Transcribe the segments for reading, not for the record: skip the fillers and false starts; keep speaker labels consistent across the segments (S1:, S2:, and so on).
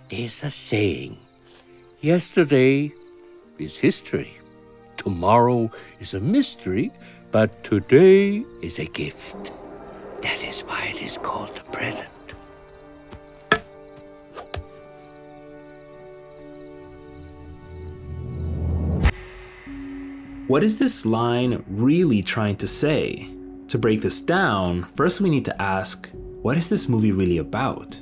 S1: There's a saying, yesterday is history, tomorrow is a mystery, but today is a gift. That is why it is called the present.
S2: What is this line really trying to say? To break this down, first we need to ask, what is this movie really about?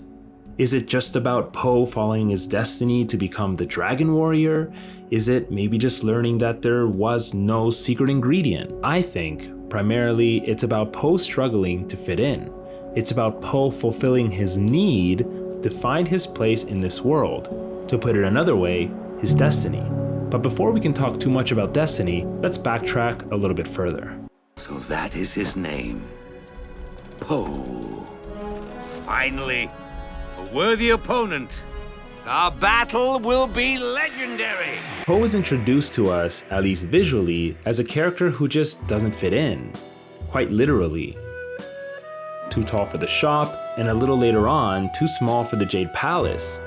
S2: Is it just about Po following his destiny to become the Dragon Warrior? Is it maybe just learning that there was no secret ingredient? I think, primarily, it's about Po struggling to fit in. It's about Po fulfilling his need to find his place in this world. To put it another way, his destiny. But before we can talk too much about destiny, let's backtrack a little bit further.
S1: So that is his name, Po. Finally, a worthy opponent. Our battle will be legendary.
S2: Po is introduced to us, at least visually, as a character who just doesn't fit in. Quite literally. Too tall for the shop, and a little later on, too small for the Jade Palace.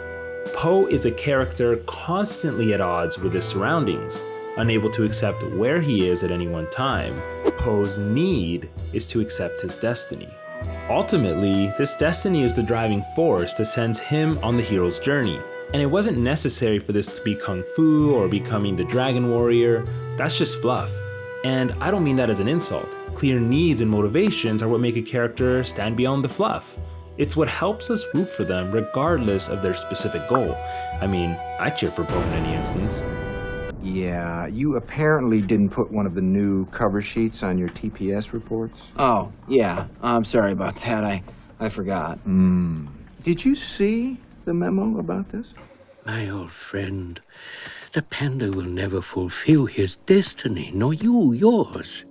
S2: Po is a character constantly at odds with his surroundings, unable to accept where he is at any one time. Po's need is to accept his destiny. Ultimately, this destiny is the driving force that sends him on the hero's journey. And it wasn't necessary for this to be Kung Fu or becoming the Dragon Warrior. That's just fluff. And I don't mean that as an insult. Clear needs and motivations are what make a character stand beyond the fluff. It's what helps us root for them regardless of their specific goal. I mean, I cheer for Po in any instance.
S3: Yeah, you apparently didn't put one of the new cover sheets on your TPS reports.
S4: Oh, yeah. I'm sorry about that. I forgot.
S3: Did you see the memo about this?
S1: My old friend, the panda will never fulfill his destiny, nor you yours,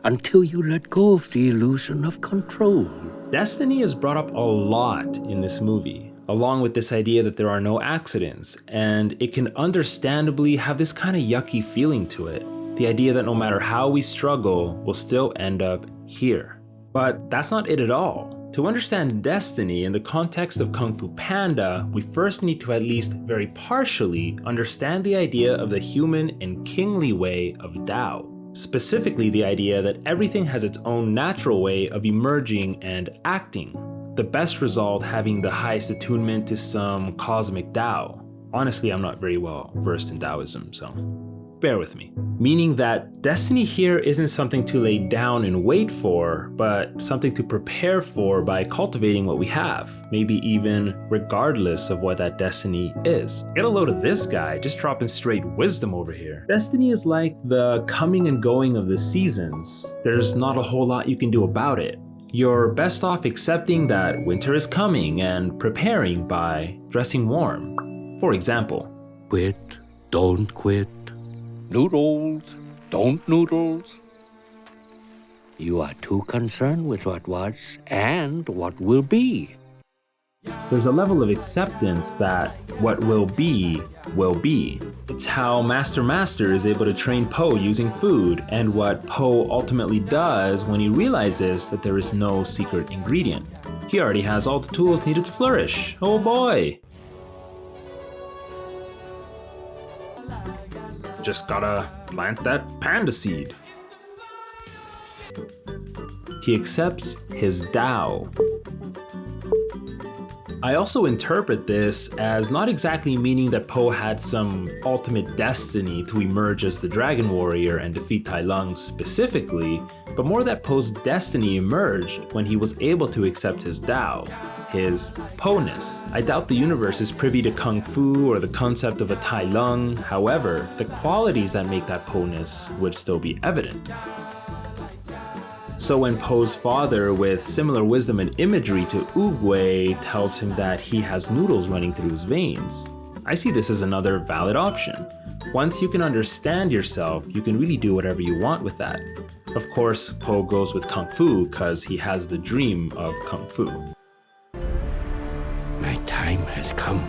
S1: until you let go of the illusion of control.
S2: Destiny is brought up a lot in this movie, along with this idea that there are no accidents, and it can understandably have this kind of yucky feeling to it. The idea that no matter how we struggle, we'll still end up here. But that's not it at all. To understand destiny in the context of Kung Fu Panda, we first need to at least very partially understand the idea of the human and kingly way of Tao. Specifically the idea that everything has its own natural way of emerging and acting, the best result having the highest attunement to some cosmic Tao. Honestly, I'm not very well versed in Taoism, so bear with me. Meaning that destiny here isn't something to lay down and wait for, but something to prepare for by cultivating what we have, maybe even regardless of what that destiny is. Get a load of this guy, just dropping straight wisdom over here. Destiny is like the coming and going of the seasons. There's not a whole lot you can do about it. You're best off accepting that winter is coming and preparing by dressing warm. For example,
S1: Quit, don't quit. Noodles, don't noodles. You are too concerned with what was and what will be.
S2: there's a level of acceptance that what will be will be. It's how Master is able to train Po using food, and what Po ultimately does when he realizes that there is no secret ingredient. He already has all the tools needed to flourish. Oh boy! Just gotta plant that panda seed. He accepts his Tao. I also interpret this as not exactly meaning that Po had some ultimate destiny to emerge as the Dragon Warrior and defeat Tai Lung specifically, but more that Po's destiny emerged when he was able to accept his Tao, his Po-ness. I doubt the universe is privy to Kung Fu or the concept of a Tai Lung. However, the qualities that make that Po-ness would still be evident. So when Po's father, with similar wisdom and imagery to Oogway, tells him that he has noodles running through his veins, I see this as another valid option. Once you can understand yourself, you can really do whatever you want with that. Of course, Po goes with Kung Fu because he has the dream of Kung Fu.
S1: My time has come.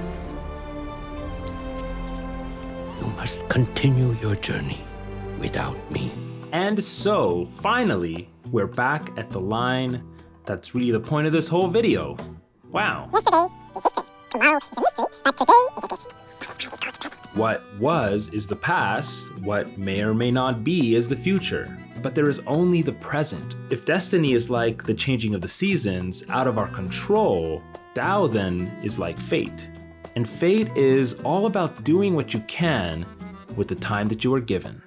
S1: You must continue your journey without me.
S2: And so, finally, we're back at the line that's really the point of this whole video. Wow.
S5: Yesterday is history. Tomorrow is a mystery.
S2: What was is the past, what may or may not be is the future. But there is only the present. If destiny is like the changing of the seasons, out of our control, Tao then is like fate. And fate is all about doing what you can with the time that you are given.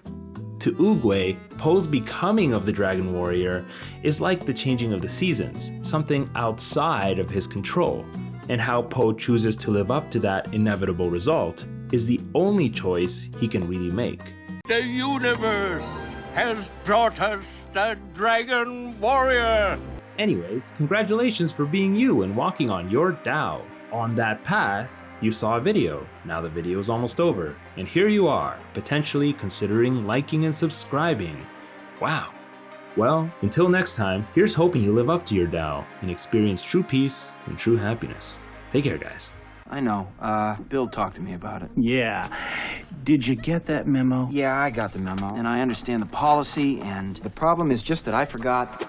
S2: To Oogway, Poe's becoming of the Dragon Warrior is like the changing of the seasons, something outside of his control. And how Poe chooses to live up to that inevitable result is the only choice he can really make.
S1: The universe has brought us the Dragon Warrior.
S2: Anyways, congratulations for being you and walking on your Tao. On that path, you saw a video. Now the video is almost over. And here you are, potentially considering liking and subscribing. Wow. Well, until next time, here's hoping you live up to your Tao and experience true peace and true happiness. Take care, guys.
S4: I know. Bill talked to me about it.
S5: Yeah. Did you get that memo?
S4: Yeah, I got the memo, and I understand the policy, and the problem is just that I forgot.